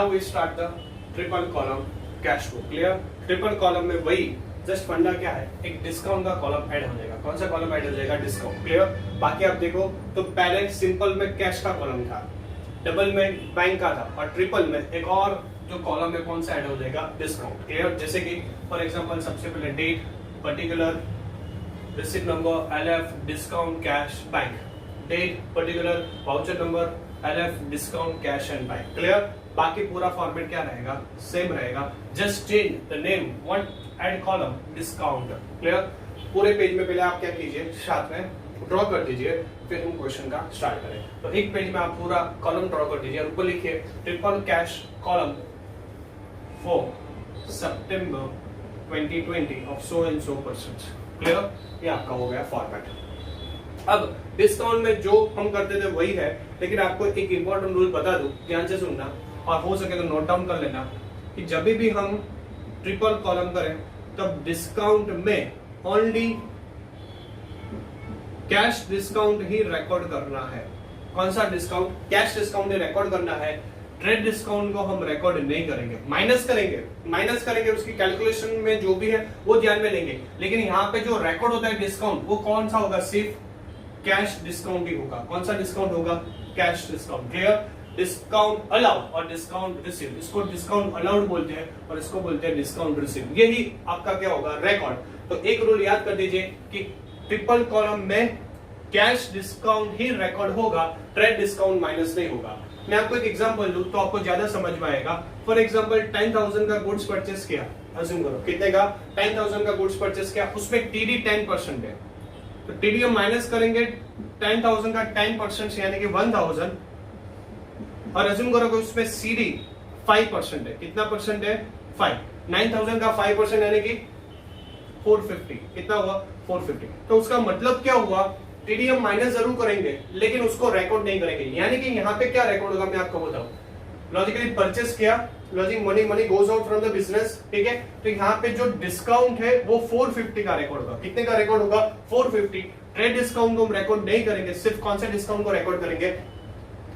Now we start the triple column cash flow. Clear? Triple column में वही just फंडा क्या है, एक डिस्काउंट का कॉलम ऐड हो जाएगा। कौन सा कॉलम ऐड हो जाएगा? डिस्काउंट। क्लियर? बाकी आप देखो तो पहले सिंपल में कैश का कॉलम था, डबल में बैंक का था, और ट्रिपल में एक और जो कॉलम है कौन सा ऐड हो जाएगा? डिस्काउंट। क्लियर? जैसे कि फॉर एग्जांपल सबसे पहले date, particular, receipt number, LF, discount, cash, bank. Date, particular, voucher number, LF, discount, cash and bank. Clear? बाकी पूरा फॉर्मेट क्या रहेगा? सेम रहेगा, just change the name, one add column discount. Clear? पूरे page में पहले आप क्या कीजिए, साथ में ड्रॉ कर दीजिए, फिर हम क्वेश्चन का स्टार्ट करें। तो एक पेज में आप पूरा कॉलम ड्रॉ कर दीजिए, ऊपर लिखिए triple cash column for September 2020 of so and so percent. Clear? ये आपका हो गया फॉर्मेट। अब डिस्काउंट में जो हम करते थे वही है, लेकिन आपको एक इंपॉर्टेंट रूल बता दूं, ध्यान से सुनना और हो सके तो नोट डाउन कर लेना कि जब भी हम ट्रिपल कॉलम करें तब डिस्काउंट में ओनली कैश डिस्काउंट ही रिकॉर्ड करना है। कौन सा डिस्काउंट? कैश डिस्काउंट ही रिकॉर्ड करना है। ट्रेड डिस्काउंट को हम रिकॉर्ड नहीं करेंगे, माइनस करेंगे उसकी कैलकुलेशन में जो भी है वो ध्यान में लेंगे, लेकिन यहाँ पे जो रिकॉर्ड होता है डिस्काउंट वो कौन सा होगा? सिर्फ कैश डिस्काउंट ही होगा। कौन सा डिस्काउंट होगा? Cash discount. Clear? Discount allowed और डिस्काउंट रिसीव, इसको डिस्काउंट अलाउड बोलते हैं और इसको बोलते हैं डिस्काउंट रिसीव। यही आपका क्या होगा? रिकॉर्ड। तो एक रूल याद कर दीजिए कि ट्रिपल कॉलम में कैश डिस्काउंट ही रिकॉर्ड होगा, ट्रेड डिस्काउंट माइनस नहीं होगा। मैं आपको एक एग्जांपल दूं तो आपको ज्यादा समझ में आएगा। फॉर एग्जांपल 10,000 का गुड्स परचेस किया, अज्यूम करो कितने का? 10,000 का गुड्स परचेस किया, उसमें टीडी 10% है, तो टीडी हम माइनस करेंगे 10,000 का 10% यानी कि 1,000, और अज्यूम करो कि उसमें सीडी 5% है। कितना परसेंट है? 5। 9,000 का 5% यानी कि 450। कितना हुआ? 450। तो उसका मतलब क्या हुआ? टीडी हम माइनस जरूर करेंगे लेकिन उसको रिकॉर्ड नहीं करेंगे। यानी कि यहाँ पे क्या रिकॉर्ड होगा मैं आपको बताऊं। लॉजिकली परचेस किया, logic money goes out from the business, ठीक है? तो यहाँ पे जो डिस्काउंट है वो 450 का रिकॉर्ड होगा। कितने का रिकॉर्ड होगा? 450। ट्रेड डिस्काउंट को हम रिकॉर्ड नहीं करेंगे, सिर्फ कौन सा डिस्काउंट को रिकॉर्ड करेंगे?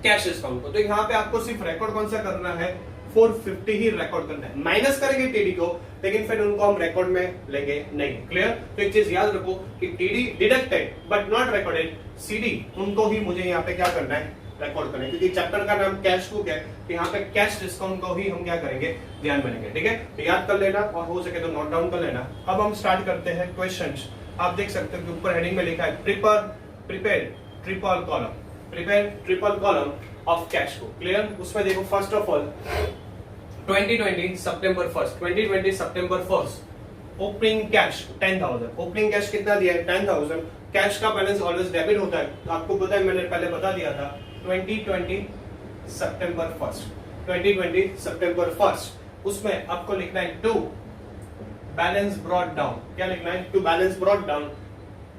कैश डिस्काउंट को। तो यहाँ पे आपको सिर्फ रिकॉर्ड कौन सा करना है? 450 ही रिकॉर्ड करना है। माइनस करेंगे टीडी को, लेकिन फिर उनको हम रिकॉर्ड में लेंगे नहीं। क्लियर? तो एक चीज याद रखो कि TD deducted but not recorded, CD उनको ही मुझे यहाँ पे क्या करना है? रिकॉर्ड करना है, क्योंकि चैप्टर का नाम कैश बुक है, तो यहाँ पे कैश डिस्काउंट को ही हम क्या करेंगे? ध्यान में लेंगे। ठीक है? तो याद कर लेना और हो सके तो नोट डाउन कर लेना। अब हम स्टार्ट करते हैं क्वेश्चंस। आप देख सकते हो कि ऊपर हेडिंग में लिखा है prepare triple column, prepare triple column of cash book. Clear? उसमें देखो फर्स्ट ऑफ ऑल 2020 सितंबर 1st opening cash 10,000। Opening cash कितना दिया है? 10,000। कैश का बैलेंस ऑलवेज डेबिट होता है, तो आपको पता है, मैंने पहले बता दिया था। 2020 सितंबर 1st उसमें आपको लिखना है टू बैलेंस ब्रॉट डाउन। क्या लिखना है? To balance brought down.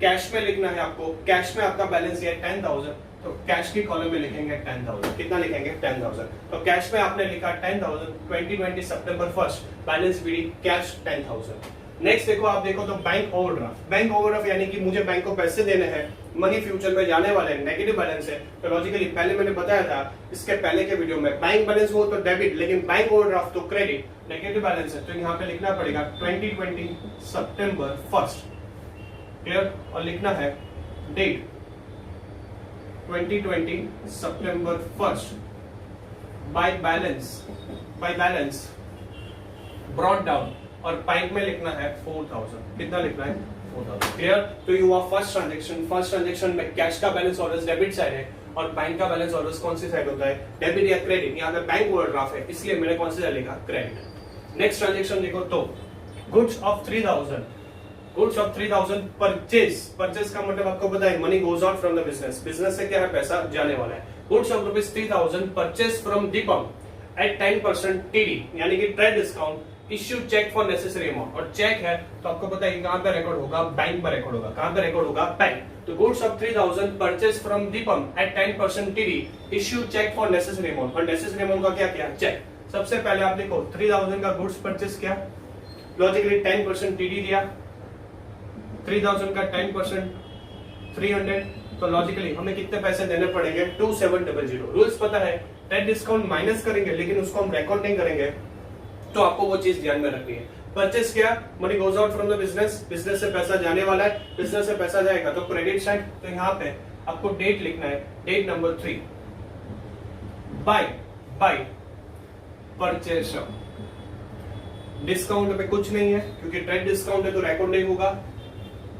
Cash में लिखना है आपको, कैश में आपका बैलेंस है 10,000, तो कैश की कॉलम में लिखेंगे 10,000। कितना लिखेंगे? 10,000। तो कैश में आपने लिखा 10,000, 2020 सितंबर 1st, balance BD cash 10,000। Next देखो, आप देखो तो बैंक ओवरड्राफ्ट। बैंक ओवरड्राफ्ट यानी कि मुझे बैंक को पैसे देने हैं, मनी फ्यूचर में जाने वाले हैं, नेगेटिव बैलेंस है। तो लॉजिकली पहले मैंने बताया था इसके पहले के वीडियो में, बैंक बैलेंस हो तो डेबिट, लेकिन बैंक ओवरड्राफ्ट तो क्रेडिट, नेगेटिव बैलेंस है, तो यहाँ पे लिखना पड़ेगा 2020 सितंबर 1st। क्लियर? और लिखना है डेट 2020 सितंबर 1st by balance brought down, और बैंक में लिखना है 4,000। कितना लिखना है? 4,000। क्लियर? तो ये हुआ फर्स्ट ट्रांजेक्शन में कैश का बैलेंस ऑलवेज डेबिट साइड है और बैंक का बैलेंस ऑलवेज कौन सी साइड होता है? डेबिट या क्रेडिट। यहाँ पे बैंक ओवरड्राफ्ट है, इसलिए मैंने कौन सी साइड लिखा? क्रेडिट। नेक्स्ट ट्रांजेक्शन देखो तो गुड्स ऑफ 3,000 परचेस का मतलब आपको पता है, money goes out from the business से क्या है? पैसा जाने वाला है। Goods of ₹3,000 purchase from Deepam at 10% TD यानी कि trade discount, issue cheque for necessary amount. और चेक है तो आपको पता है कहां पे रिकॉर्ड होगा? बैंक पर रिकॉर्ड होगा। कहां पे रिकॉर्ड होगा? बैंक। तो goods of 3,000 purchase from Deepam at 10% TD, issue cheque for necessary amount. और नेसेसरी अमाउंट का क्या किया? चेक। सबसे पहले आप देखो 3,000 का गुड्स परचेस किया, लॉजिकली 10% टीडी दिया, 3,000 का 10% 300, तो लॉजिकली हमें कितने पैसे देने पड़ेंगे? 2700। रूल्स पता है, ट्रेड डिस्काउंट माइनस करेंगे लेकिन उसको हम रिकॉर्ड नहीं करेंगे, तो आपको वो चीज ध्यान में रखनी है। परचेस किया, money goes out from the business, business से पैसा जाने वाला है, बिजनेस से पैसा जाएगा तो क्रेडिट साइड, तो यहाँ पे आपको डेट लिखना है, date number 3, by purchase. Discount पे कुछ नहीं है क्योंकि ट्रेड डिस्काउंट है तो रिकॉर्ड नहीं होगा।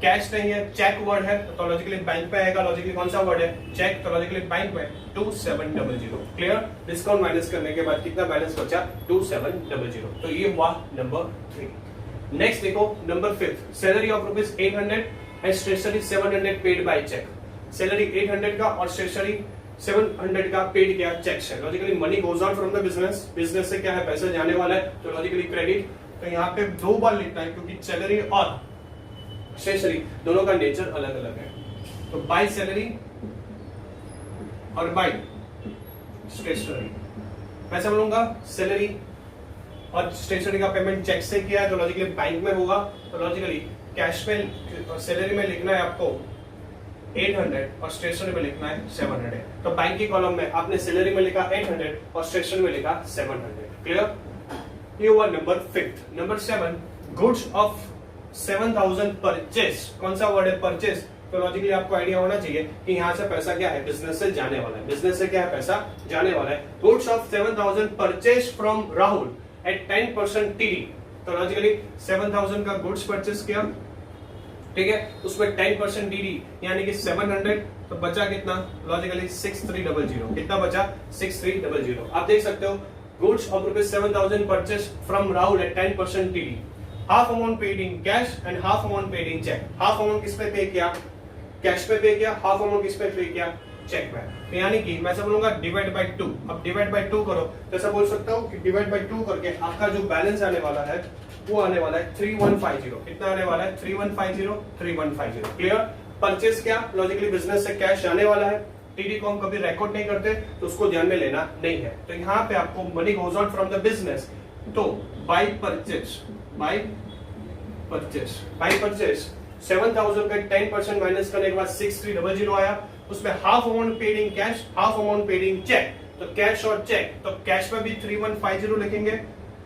कैश नहीं है, चेक वर्ड है तो लॉजिकली बैंक पे आएगा। लॉजिकली कौन सा वर्ड है? चेक, तो लॉजिकली बैंक में 2700। क्लियर? डिस्काउंट माइनस करने के बाद कितना बैलेंस बचा? 2700। तो ये हुआ नंबर 3। नेक्स्ट देखो number 5, salary of ₹800 and stationery 700 paid by cheque. Salary 800 का और स्टेशनरी 700 का पेड किया चेक से। Logically money goes out from the business, business से क्या है पैसा जाने वाला है तो लॉजिकली क्रेडिट। तो यहाँ पे 2 बार लिखना है क्योंकि सैलरी और स्टेशनरी दोनों का नेचर अलग अलग है। तो बाय सैलरी और बाय स्टेशनरी, मैं समझूंगा सैलरी और स्टेशनरी का पेमेंट चेक से किया है तो लॉजिकली बैंक में होगा। तो लॉजिकली कैश में सैलरी में लिखना है आपको 800 और स्टेशनरी में लिखना है 700। तो बैंक की कॉलम में आपने सैलरी में लिखा 800 और स्टेशनरी में लिखा 700। क्लियर? ये हुआ number 5। Number 7, goods of 7000 purchase. कौन सा वर्ड है? परचेस। तो लॉजिकली आपको आइडिया होना चाहिए कि यहाँ से पैसा क्या है? बिजनेस से जाने वाला है। बिजनेस से क्या है? पैसा जाने वाला है। Goods of 7000 purchase from Rahul at 10% TD। तो लॉजिकली 7000 का गुड्स परचेस किया, ठीक है, उसमें 10% TD यानी कि 700, तो बचा कितना? लॉजिकली 6300। कितना बचा? 6300। आप देख सकते हो goods of ₹7000 purchase from Rahul at 10% TD। Half amount paid in cash and half amount paid in cheque. Half amount किस पे पे किया? कैश पे पे किया। हाफ अमाउंट किस पे पे किया? चेक पे। तो यानी कि मैं ऐसा बोलूंगा डिवाइड बाय 2। अब डिवाइड बाय 2 करो तो ऐसा बोल सकता हूं कि डिवाइड बाय 2 करके आपका जो बैलेंस आने वाला है वो आने वाला है 3150। कितना आने वाला है? 3150। क्लियर? परचेस क्या? लॉजिकली बिजनेस से कैश आने वाला है। टीडी को हम कभी रिकॉर्ड नहीं करते तो उसको ध्यान में लेना नहीं है। तो यहाँ पे आपको money goes out from the business, तो बाय परचेस 7000 का 10% माइनस करने के बाद 6300 आया। उसमें half amount paid in cash, half amount paid in cheque. तो कैश और चेक, तो कैश में भी 3150 लिखेंगे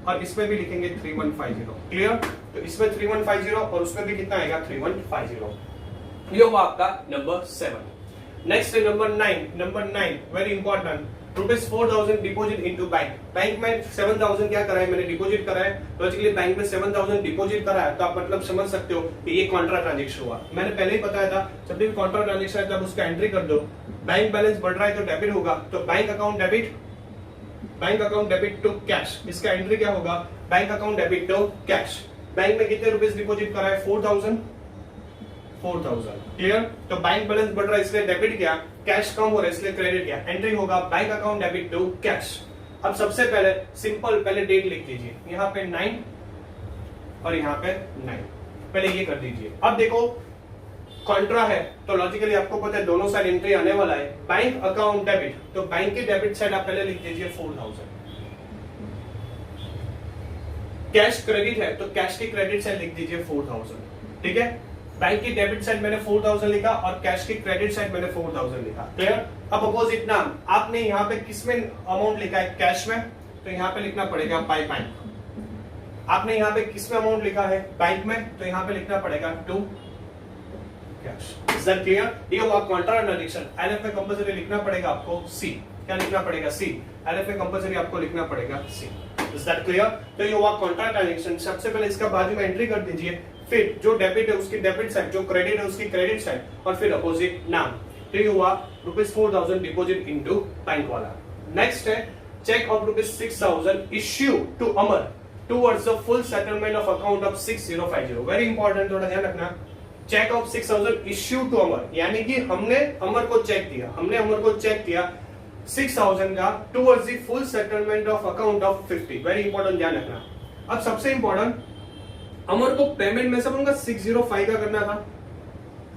और इसमें भी लिखेंगे 3150। क्लियर? तो इसमें 3150 और उसमें भी कितना आएगा? 3150। ये हुआ आपका नंबर 7। नेक्स्ट है number 9। Number 9 very important, ₹4000 deposit into bank. Bank में 7000 क्या करा है? मैंने डिपोजिट करा है। लॉजिकली बैंक में 7000 डिपोजिट करा है तो आप मतलब समझ सकते हो कि ये कॉन्ट्रा ट्रांजेक्शन हुआ। मैंने पहले ही बताया था जब भी कॉन्ट्रा ट्रांजेक्शन है तब उसका एंट्री कर दो। बैंक बैलेंस बढ़ रहा है तो डेबिट होगा, तो bank account debit to cash. इसका एंट्री क्या होगा? Bank account debit to cash. Bank में कितने रुपीस डिपोजिट करा है? 4000। क्लियर? तो बैंक बैलेंस बढ़ रहा है इसलिए डेबिट किया, कैश कम हो रहा है इसलिए क्रेडिट किया। एंट्री होगा bank account debit to cash. अब सबसे पहले सिंपल पहले डेट लिख दीजिए, यहाँ पे 9 और यहाँ पे 9, पहले ये कर दीजिए। अब देखो कॉन्ट्रा है तो लॉजिकली आपको पता है दोनों साइड एंट्री आने वाला है। बैंक अकाउंट डेबिट, तो बैंक की डेबिट साइड आप पहले लिख दीजिए 4000। कैश क्रेडिट है तो कैश की क्रेडिट साइड लिख दीजिए 4000। ठीक है? बैंक की डेबिट साइड मैंने 4000 लिखा और कैश की क्रेडिट साइड मैंने 4000 लिखा। क्लियर? अब अपोजिट नाम आपने यहाँ पे किसमें अमाउंट लिखा है? कैश में, तो यहाँ पे लिखना पड़ेगा बाय बैंक। आपने यहाँ पे किसमें अमाउंट लिखा है? बैंक में, तो यहाँ पे लिखना पड़ेगा to cash. Is that clear? ये हुआ कॉन्ट्रा ट्रांजेक्शन। एलएफ में कंपल्सरी लिखना पड़ेगा आपको सी। क्या लिखना पड़ेगा? सी। एलएफ में कंपल्सरी आपको लिखना पड़ेगा सी। Is that clear? तो ये हुआ कॉन्ट्रा ट्रांजेक्शन। सबसे पहले इसका बाजू में एंट्री कर दीजिए, फिर जो डेबिट है उसकी डेबिट साइड, जो क्रेडिट है उसकी क्रेडिट साइड, और फिर अपोजिट नाम। तो ये हुआ ₹4000 डिपोजिट इनटू बैंक वाला। नेक्स्ट है cheque of ₹6000 issue to Amar towards the full settlement of account of 6050। Very important, थोड़ा ध्यान रखना। Cheque of 6000 issue to Amar, यानी कि हमने अमर को चेक दिया 6000 का towards the full settlement of account of 50। Very important, ध्यान रखना। अब सबसे इंपॉर्टेंट, अमर को पेमेंट में सब 605 का करना था।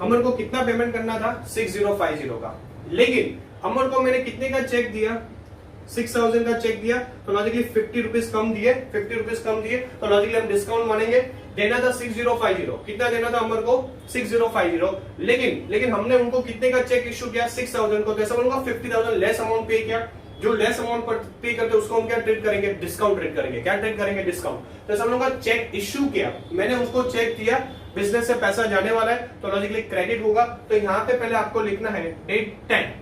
अमर को कितना पेमेंट करना था? 6050 का। लेकिन अमर को मैंने कितने का चेक दिया? 6000 का चेक दिया, तो लॉजिकली 50 रुपीज कम दिए, तो लॉजिकली हम डिस्काउंट मानेंगे। देना था 6050, कितना देना था अमर को? 6050। लेकिन हमने उनको कितने का चेक इश्यू किया? 6000 को, तो ऐसा बोलूंगा 50000 लेस अमाउंट पे किया। जो लेस अमाउंट पर पे करते हैं उसको हम क्या ट्रीट करेंगे, डिस्काउंट ट्रीट करेंगे। क्या ट्रीट करेंगे, डिस्काउंट। तो हम लोगों का चेक इश्यू किया, मैंने उसको चेक किया, बिजनेस से पैसा जाने वाला है तो लॉजिकली क्रेडिट होगा। तो यहाँ पे पहले आपको लिखना है date 10,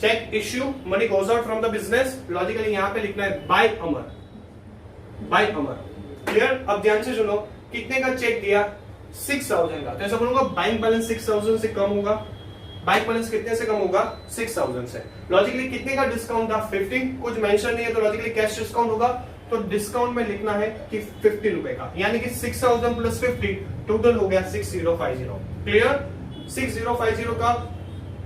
cheque issue, money goes out from the business, logically यहाँ पे लिखना है by Amar, by Amar. Clear. अब ध्यान से सुनो, कितने का चेक दिया, 6000 का। तो ऐसा बोलूंगा बैंक बैलेंस 6000 से कम होगा, बैंक बैलेंस कितने से कम होगा, 6000 से। लॉजिकली कितने का डिस्काउंट था, 50, कुछ मेंशन नहीं है तो लॉजिकली कैश डिस्काउंट होगा। तो डिस्काउंट में लिखना है कि 50 रुपए का, यानी कि 6000 प्लस 50 टोटल हो गया 6050। क्लियर। 6050 का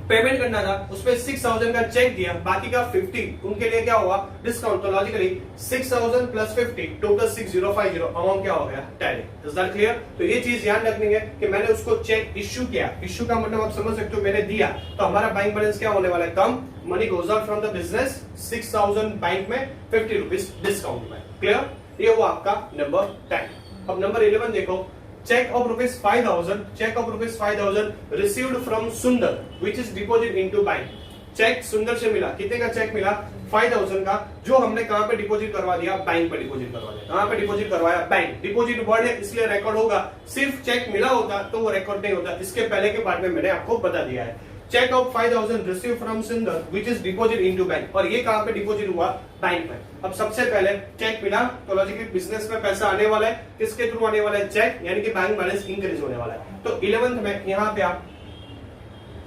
पेमेंट करना था, उसपे 6000 का चेक दिया, बाकी का 50 उनके लिए क्या हुआ, डिस्काउंट। तो लॉजिकली 6000 प्लस 50 टोटल 6050, अमाउंट क्या हो गया, टैली। Is that clear. तो ये चीज ध्यान रखनी है कि मैंने उसको चेक इश्यू किया, इश्यू का मतलब आप समझ सकते हो, मैंने दिया तो हमारा बैंक बैलेंस क्या होने वाला है, कम, money goes out from the business, 6000 bank में, 50 रुपीज डिस्काउंट में। क्लियर। ये हुआ आपका नंबर 10। अब नंबर 11 देखो, check of rupees 5000 received from Sundar which is deposit into bank। Cheque Sundar से मिला, कितने का चेक मिला, 5000 का, जो हमने कहां पे डिपॉजिट करवा दिया, बैंक पे डिपॉजिट करवा दिया। कहां पे डिपॉजिट करवाया, बैंक। डिपॉजिट वर्ड है इसलिए रिकॉर्ड होगा, सिर्फ चेक मिला होता तो वो रिकॉर्ड नहीं होता। इसके पहले के पार्ट में मैंने आपको बता दिया है। चेक ऑफ 5000 रिसीव फ्रॉम सुंदर which is deposit into bank, और ये कहां पे डिपॉजिट हुआ, बैंक में। अब सबसे पहले चेक मिला तो लॉजिकली बिजनेस में पैसा आने वाला है, किसके थ्रू आने वाला है, चेक, यानी कि बैंक बैलेंस इंक्रीज होने वाला है। तो 11th में यहां पे आप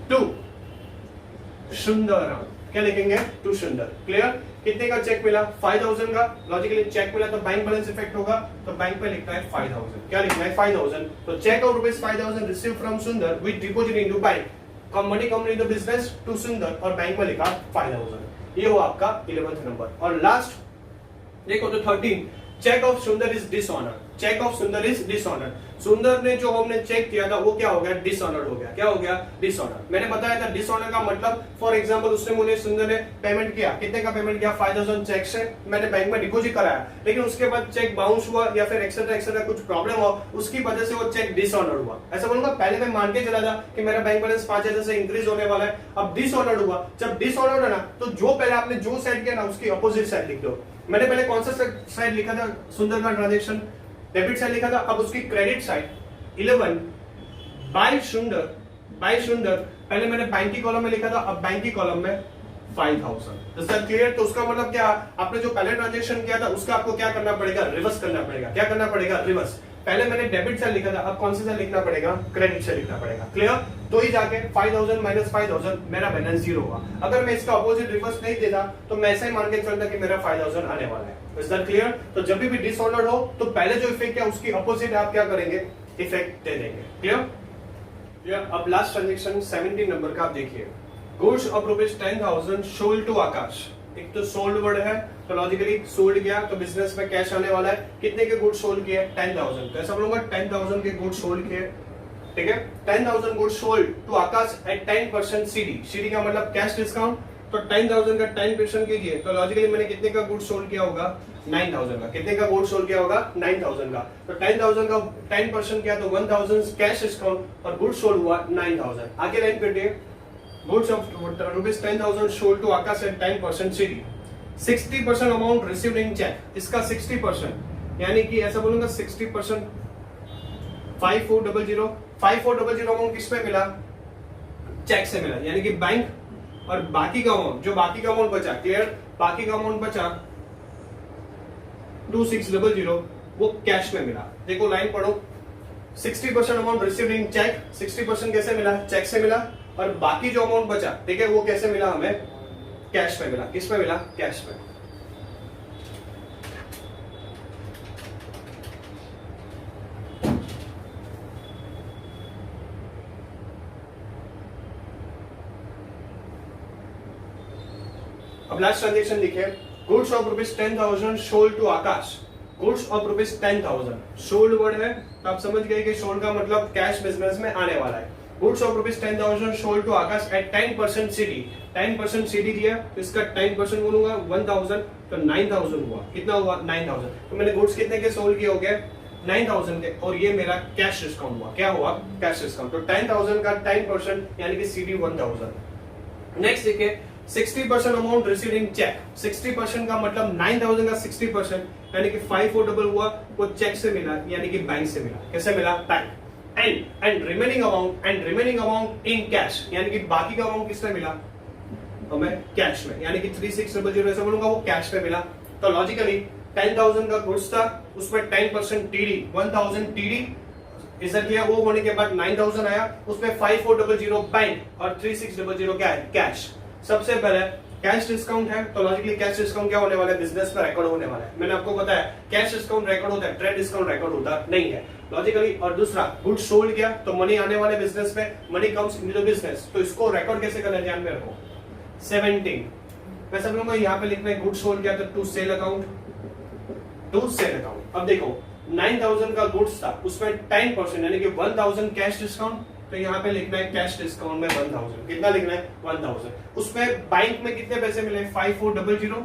टू सुंदर क्या लिखेंगे, टू सुंदर। क्लियर। कितने का चेक मिला, 5000 का, लॉजिकली चेक मिला तो बैंक बैलेंस इफेक्ट होगा, तो बैंक पे लिखना है 5000। क्या लिखना है, 5000। तो cheque of rupees 5000 received from Sundar with deposit into bank, money company the business to Sundar, और बैंक में लिखा 5000। ये हुआ आपका 11th नंबर। और लास्ट देखो तो 13, चेक ऑफ सुंदर इज डिसऑनर, चेक ऑफ सुंदर इज डिसऑनर। सुंदर ने जो हमने चेक किया था वो क्या हो गया, डिसऑनर हो गया। क्या हो गया, डिसऑनर। मैंने बताया था डिसऑनर का मतलब, फॉर एग्जांपल उसने मुझे, सुंदर ने पेमेंट किया, कितने का पेमेंट किया, 5000 चेक से, मैंने बैंक में डिपॉजिट कराया, लेकिन उसके बाद चेक बाउंस हुआ या फिर एक्सेट्रा एक्सेट्रा कुछ प्रॉब्लम हुआ, उसकी वजह से वो चेक डिसऑनर हुआ। ऐसा बोलूंगा, पहले मैं मान के चला था कि मेरा बैंक बैलेंस 5000 से इंक्रीज होने वाला है, अब डिसऑनर हुआ। जब डिसऑनर है ना, तो जो पहले आपने जो साइड किया ना, उसकी अपोजिट साइड लिख दो। मैंने पहले कौन सा साइड लिखा था, सुंदर का ट्रांजेक्शन डेबिट साइड लिखा था, अब उसकी क्रेडिट साइड 11 बाय सुंदर, बाय सुंदर, पहले मैंने बैंक की कॉलम में लिखा था, अब बैंक की कॉलम में 5000। Is that clear. तो उसका मतलब क्या, आपने जो पहले ट्रांजेक्शन किया था उसका आपको क्या करना पड़ेगा, रिवर्स करना पड़ेगा। क्या करना पड़ेगा, रिवर्स। पहले मैंने डेबिट साइड लिखा था, अब कौन सा साइड लिखना पड़ेगा, क्रेडिट साइड लिखना पड़ेगा। क्लियर। तो ही जाके 5000 माइनस 5000 मेरा बैलेंस 0 होगा। अगर मैं इसका अपोजिट रिवर्स नहीं देता तो मैं ऐसा ही मान के चलता कि मेरा 5000 आने वाला है। Is that clear. तो जब भी डिसऑर्डर हो तो पहले जो इफेक्ट है उसकी अपोजिट आप क्या करेंगे, इफेक्ट दे देंगे। क्लियर। अब लास्ट ट्रांजेक्शन 17 नंबर का आप देखिए, goods of rupees 10,000 sold to Akash. एक तो सोल्ड वर्ड है, तो लॉजिकली सोल्ड गया तो बिजनेस में कैश आने वाला है। कितने के गुड्स सोल्ड किए, 10,000। तो ऐसा बोलूंगा 10,000 के गुड्स सोल्ड किए, ठीक है। 10,000 goods sold to Akash at 10% CD. CD का मतलब कैश डिस्काउंट। तो 10,000 का 10% कीजिए, तो लॉजिकली मैंने कितने का गुड्स सोल्ड किया होगा, 9,000 का। कितने का गुड्स सोल्ड किया होगा, 9,000 का। तो 10,000 का 10% किया तो 1,000 कैश डिस्काउंट, और गुड्स सोल्ड हुआ 9,000। आगे लाइन पे goods of rupees 10,000 sold to Akash at 10% CD, 60% amount received in check। इसका 60% यानी कि ऐसा बोलूंगा 60% 5400 अमाउंट किस पे मिला, चेक से मिला, यानी कि बैंक। और बाकी का अमाउंट, जो बाकी का अमाउंट बचा, क्लियर, बाकी का अमाउंट बचा 2600 वो कैश में मिला। देखो लाइन पढ़ो, 60% अमाउंट रिसीव्ड इन चेक, 60% कैसे मिला, चेक से मिला, और बाकी जो अमाउंट बचा, ठीक है, वो कैसे मिला हमें, कैश में मिला। किस में मिला, कैश में। अब लास्ट ट्रांजेक्शन देखिए, goods of rupees 10,000 sold to Akash. Goods of rupees 10,000 sold वर्ड है, तो आप समझ गए कि सोल्ड का मतलब कैश बिजनेस में आने वाला है। Goods of rupees 10,000 sold to Akash at 10% CD. 10% CD दिया तो इसका 10% बोलूंगा 1,000, तो 9,000 हुआ। कितना हुआ, 9,000। तो मैंने गुड्स कितने के सोल्ड किए हो गए, 9,000 के, और ये मेरा कैश डिस्काउंट हुआ। क्या हुआ, कैश डिस्काउंट। तो 10,000 का 10% यानी कि सीडी 1,000। नेक्स्ट देखिए, 60% अमाउंट रिसीव्ड इन चेक। 60% का मतलब 9000 का 60% यानी कि 5400 हुआ वो चेक से मिला, यानी कि बैंक से मिला। कैसे मिला? Bank. And remaining amount in cash, यानी कि बाकी का अमाउंट किसमें मिला? हमें कैश में, यानी कि 3600 ऐसा बोलूंगा वो कैश में मिला। तो लॉजिकली 10,000 का गुड्स था, उसमें 10% टीडी 1000 टीडी इधर किया, वो होने के बाद 9000 आया, उसमें 5400 बैंक और 3600 क्या है? कैश। सबसे पहले कैश डिस्काउंट है, तो लॉजिकली कैश डिस्काउंट क्या होने वाला है? बिजनेस में रिकॉर्ड होने वाला है। मैंने आपको बताया कैश डिस्काउंट रिकॉर्ड होता है, ट्रेड डिस्काउंट रिकॉर्ड होता नहीं है लॉजिकली। और दूसरा गुड सोल्ड किया तो मनी आने वाले बिजनेस में, money comes into the business, तो इसको रिकॉर्ड कैसे करना है ध्यान में रखो। 17 मैं सब लोगों को यहाँ पे लिखना है गुड सोल्ड किया तो to sale account, to sale account. अब देखो 9000 का गुड्स था, उसमें 10% यानी कि 1000 कैश डिस्काउंट, तो यहाँ पे लिखना है कैश डिस्काउंट में 1000। कितना लिखना है? 1000। उसमें बैंक में कितने पैसे मिले? 5400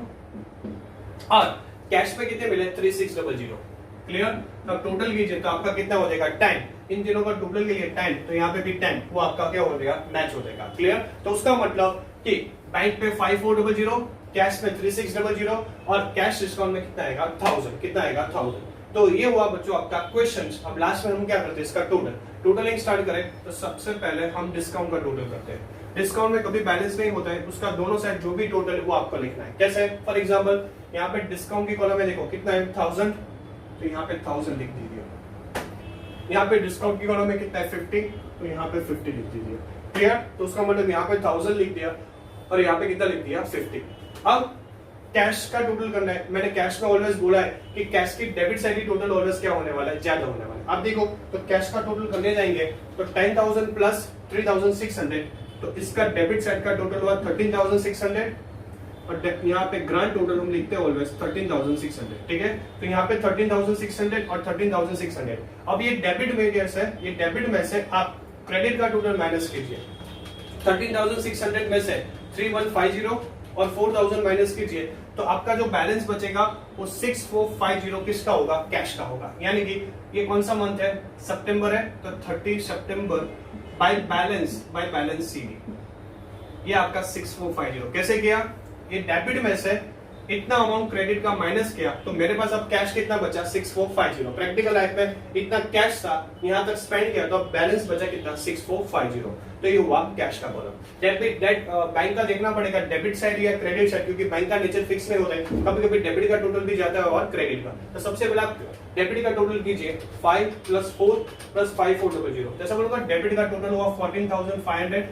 और कैश में कितने मिले? 3600। क्लियर? तो टोटल कीजिए तो आपका कितना हो जाएगा? 10। इन तीनों का टोटल के लिए 10, तो यहाँ पे भी 10, वो आपका क्या हो जाएगा? मैच हो जाएगा। क्लियर? तो उसका मतलब कि बैंक पे 5400, कैश में 3600 और कैश डिस्काउंट में कितना आएगा? 1000। कितना आएगा? 1000। तो ये हुआ बच्चों आपका क्वेश्चन। अब लास्ट में हम क्या करते हैं? इसका टोटलिंग स्टार्ट करें तो सबसे पहले हम डिस्काउंट का टोटल करते हैं। डिस्काउंट में कभी बैलेंस नहीं होता है, उसका दोनों साइड जो भी टोटल है वो आपको लिखना है। कैसे? फॉर एग्जांपल यहाँ पे डिस्काउंट की कॉलम में देखो कितना है? 1000, तो यहाँ पे 1000 लिख दीजिए। यहाँ पे डिस्काउंट की कॉलम में कितना है? 50, तो यहाँ पे 50 लिख दीजिए। क्लियर? तो उसका मतलब यहाँ पे 1000 लिख दिया और यहाँ पे कितना लिख दिया? 50। अब कैश का टोटल करना है। मैंने कैश में ऑलवेज बोला है कि कैश की डेबिट साइड की टोटल ऑलवेज क्या होने वाला है? ज्यादा होने वाला है। अब देखो तो कैश का टोटल करने जाएंगे तो 10,000 प्लस 3,600, तो इसका डेबिट साइड का टोटल हुआ 13,600 और यहाँ पे ग्रांड टोटल हम लिखते हैं ऑलवेज 13,600। ठीक है? तो यहाँ पे 13,600 और 13,600। अब ये डेबिट में कैसे है? ये डेबिट में से आप क्रेडिट का टोटल माइनस कीजिए। 13,600 में से 3,150 और 4,000 माइनस कीजिए, तो आपका जो बैलेंस बचेगा वो 6,450 किसका होगा? कैश का होगा। यानी कि ये कौन सा मंथ है? सितंबर है, तो 30 सितंबर बाय बैलेंस सीडी, ये आपका 6,450। कैसे किया? ये डेबिट में से इतना अमाउंट क्रेडिट का माइनस किया, तो मेरे पास अब कैश कितना बचा? 6,450। प्रैक्टिकल लाइफ में इतना कैश था, यहां तक स्पेंड किया, तो अब बैलेंस बचा कितना? 6,450। तो ये हुआ कैश का कॉलम। बैंक का देखना पड़ेगा डेबिट साइड या क्रेडिट साइड, क्योंकि बैंक का नेचर फिक्स नहीं होता है, कभी कभी डेबिट का टोटल भी जाता है और क्रेडिट का। तो सबसे पहले आप डेबिट का टोटल कीजिए 5 + 4 + 5400। जैसा बोलूंगा डेबिट का टोटल हुआ 14,500।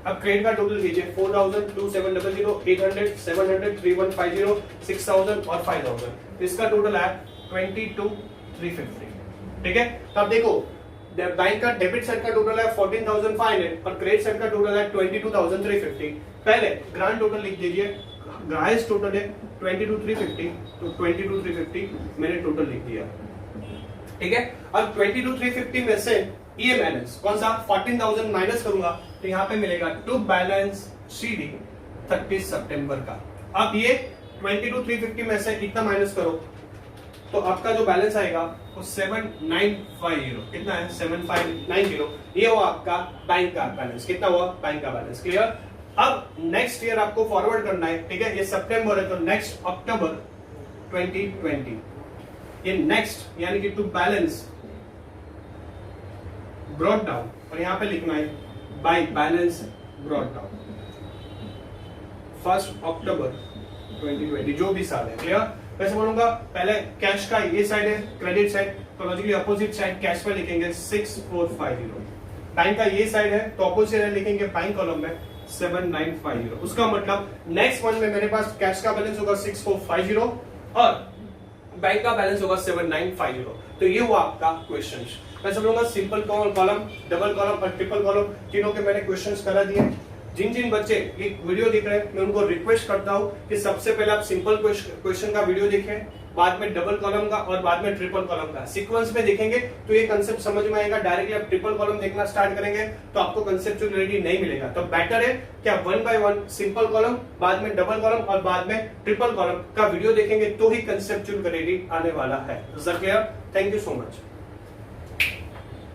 अब क्रेडिट का टोटल कीजिए 4,000, 2,700, 800, 700, 3,150, 6,000 और 5,000। इसका टोटल है 22,350। ठीक है? तो अब देखो बैंक का डेबिट साइड का टोटल है 14,500 और क्रेडिट साइड का टोटल है 22,350। पहले ग्रांड टोटल लिख दीजिए। हाईएस्ट टोटल है 22,350, तो 22,350 मैंने टोटल लिख दिया। ठीक है? अब 22,350 में से ये बैलेंस कौन सा? 14,000 माइनस करूंगा तो यहाँ पे मिलेगा टू बैलेंस सीडी 30 सितंबर का। अब ये 22,350 में से कितना माइनस करो तो आपका जो बैलेंस आएगा वो 7,950। कितना है? 7,590। ये हुआ आपका बैंक का बैलेंस। कितना हुआ? बैंक का बैलेंस। क्लियर? अब नेक्स्ट ईयर आपको फॉरवर्ड करना है। ठीक है? ये सितंबर है, तो नेक्स्ट अक्टूबर 2020, ये नेक्स्ट यानी कि टू बैलेंस ब्रॉट डाउन, और यहां पे लिखना है बाय बैलेंस ब्रॉट डाउन 1 अक्टूबर 2020, जो भी साल है। क्लियर? कैसे बोलूंगा? पहले कैश का ये साइड है क्रेडिट साइड, तो लॉजिकली अपोजिट साइड कैश में लिखेंगे 6,450। बैंक का ये साइड है तो अपोजिट साइड लिखेंगे बैंक कॉलम में 7,950। उसका मतलब नेक्स्ट मंथ में मेरे पास कैश का बैलेंस होगा 6,450 और बैंक का बैलेंस होगा 7,950। तो ये हुआ आपका क्वेश्चन। मैं सब लोगों सिंपल कॉलम, डबल कॉलम और ट्रिपल कॉलम तीनों के मैंने क्वेश्चंस करा दिए। जिन जिन बच्चे ये वीडियो देख रहे हैं मैं उनको रिक्वेस्ट करता हूं कि सबसे पहले आप सिंपल क्वेश्चन का वीडियो देखें, बाद में डबल कॉलम का और बाद में ट्रिपल कॉलम का सीक्वेंस में देखेंगे तो ये कंसेप्ट समझ में आएगा। डायरेक्टली आप ट्रिपल कॉलम देखना स्टार्ट करेंगे तो आपको कंसेप्चुअल क्लैरिटी नहीं मिलेगा। तो बेटर है कि आप 1 by 1 सिंपल कॉलम, बाद में डबल कॉलम और बाद में ट्रिपल कॉलम का वीडियो देखेंगे तो ही कंसेप्चुअल क्लैरिटी आने वाला है। Is that clear? Thank you so much.